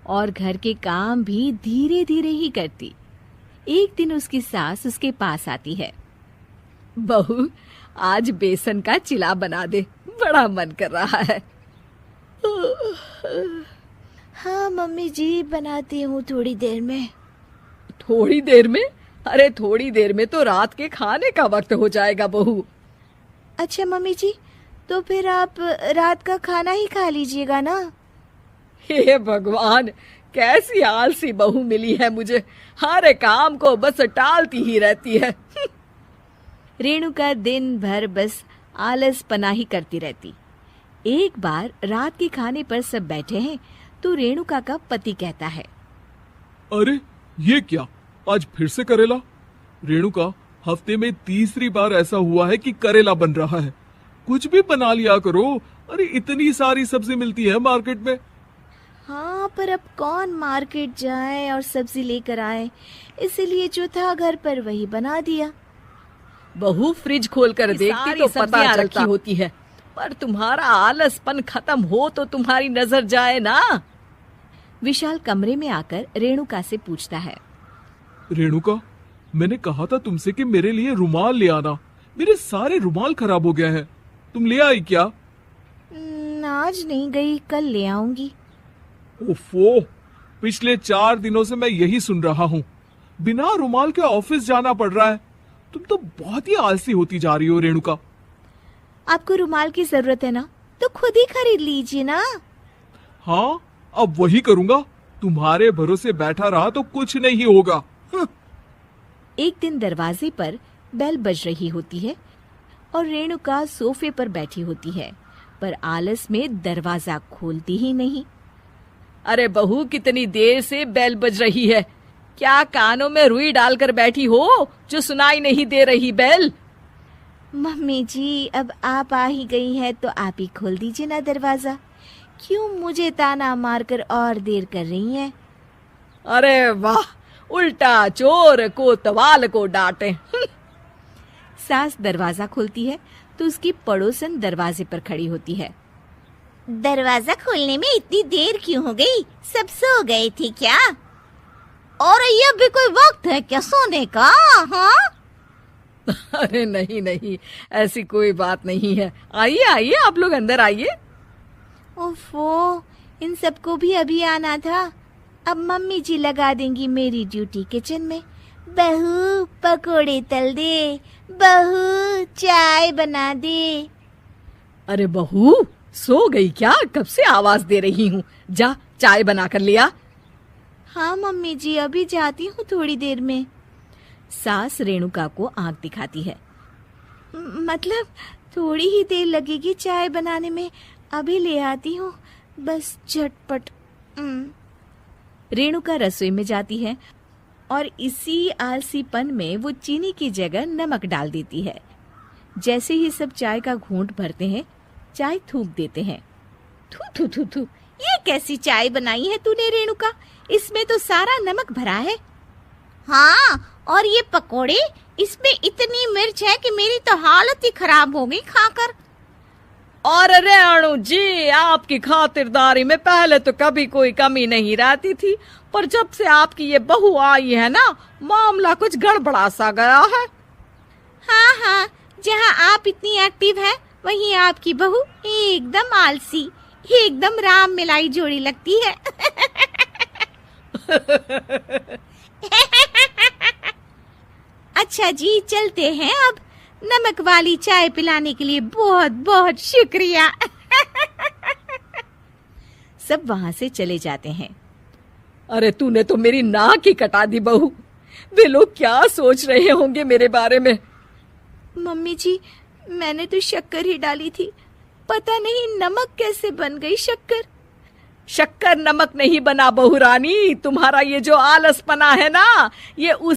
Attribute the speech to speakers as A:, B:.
A: और घर के काम भी धीरे धीरे ही करती। एक दिन उसकी सास उसके पास आती है। बहू, आज बेसन का चिला बना दे, बड़ा मन कर रहा है।
B: हाँ मम्मी जी, बनाती हूँ थोड़ी देर में।
A: थोड़ी देर में? अरे थोड़ी देर में तो रात के खाने का वक्त हो जाएगा बहू।
B: अच्छा मम्मी जी, तो फिर आप रात का खाना ही खा लीजिएगा ना।
A: हे भगवान, कैसी आलसी बहू मिली है मुझे, हर काम को बस टालती ही रहती है। रेणुका दिन भर बस आलस पना ही करती रहती। एक बार रात के खाने पर सब बैठे हैं तो रेणुका का पति कहता है,
C: अरे ये क्या, आज फिर से करेला? रेणुका, हफ्ते में तीसरी बार ऐसा हुआ है कि करेला बन रहा है। कुछ भी बना लिया करो। अरे इतनी सारी सब्जी मिलती है मार्केट में।
B: हाँ, पर अब कौन मार्केट जाए और सब्जी लेकर आए, इसलिए जो था घर पर वही बना दिया।
A: बहू, फ्रिज खोल कर देखती तो पता चलता होती है, पर तुम्हारा आलसपन खत्म हो तो तुम्हारी नजर जाए ना। विशाल कमरे में आकर रेणुका से पूछता है,
C: रेणुका, मैंने कहा था तुमसे कि मेरे लिए रुमाल ले आना। मेरे सारे रुमाल खराब हो गए हैं, तुम ले आई क्या?
B: आज नहीं गई, कल ले आऊंगी।
C: ओफो, पिछले 4 दिनों से मैं यही सुन रहा हूँ। बिना रुमाल के ऑफिस जाना पड़ रहा है। तुम तो बहुत ही आलसी होती जा रही हो रेणुका।
B: आपको रुमाल की जरूरत है ना, तो खुद ही खरीद लीजिए ना।
C: हाँ, अब वही करूंगा। तुम्हारे भरोसे बैठा रहा तो कुछ नहीं होगा।
A: एक दिन दरवाजे पर बेल बज रही होती है और रेणुका सोफे पर बैठी होती है, पर आलस में दरवाजा खोलती ही नहीं। अरे बहू, कितनी देर से बेल बज रही है? क्या कानों में रुई डालकर बैठी हो जो सुनाई नहीं दे रही बेल?
B: मम्मी जी, अब आप आ ही गई हैं तो आप ही खोल दीजिए ना दरवाजा। क्यों मुझे ताना मारकर और देर कर रही हैं?
A: अरे वाह, उल्टा चोर को तवाल को डांटे। सास दरवाजा खोलती है तो उसकी पड़ोसन दरवाजे पर खड़ी होती है।
B: दरवाजा खोलने में इतनी देर क्यों हो गई? सब सो गए थे क्या? और ये भी कोई वक्त है क्या सोने का? हाँ?
A: अरे नहीं नहीं, ऐसी कोई बात नहीं है। आइए आइए, आप लोग अंदर आइए।
B: ओफो, इन सबको भी अभी आना था। अब मम्मी जी लगा देंगी मेरी ड्यूटी किचन में। बहू, पकोड़े तल दे, बहू चाय बना दे।
A: अरे बहू, सो गई क्या? कब से आवाज दे रही हूँ, जा चाय बना कर लिया।
B: हाँ मम्मी जी, अभी जाती हूँ थोड़ी देर में।
A: सास रेणुका को आंख दिखाती है।
B: मतलब थोड़ी ही देर लगेगी चाय बनाने में, अभी ले आती हूँ, बस झटपट।
A: रेणुका रसोई में जाती है और इसी आलसीपन में वो चीनी की जगह नमक डाल देती है। जैसे ही सब चाय का घूंट भरते हैं, चाय थूक देते हैं।
B: थू थू थू थू, ये कैसी चाय बनाई है तूने रेणुका? इसमें तो सारा नमक भरा है। हाँ, और ये पकोड़े, इसमें इतनी मिर्च है कि मेरी तो हालत ही खराब हो गई खाकर।
A: और रेणु जी, आपकी खातिरदारी में पहले तो कभी कोई कमी नहीं रहती थी, पर जब से आपकी ये बहू आई है ना, मामला कुछ गड़बड़ा सा गया है।
B: हाँ हाँ, जहाँ आप इतनी एक्टिव हैं, वहीं आपकी बहू एकदम आलसी, एकदम राम मिलाई जोड़ी लगती है। अच्छा जी, चलते हैं अब। नमक वाली चाय पिलाने के लिए बहुत बहुत शुक्रिया।
A: सब वहां से चले जाते हैं। अरे तूने तो मेरी नाक ही कटा दी बहू। वे लोग क्या सोच रहे होंगे मेरे बारे में?
B: मम्मी जी, मैंने तो शक्कर ही डाली थी, पता नहीं नमक कैसे बन गई शक्कर।
A: शक्कर नमक नहीं बना बहू रानी, तुम्हारा ये जो आलसपना है ना, ये उस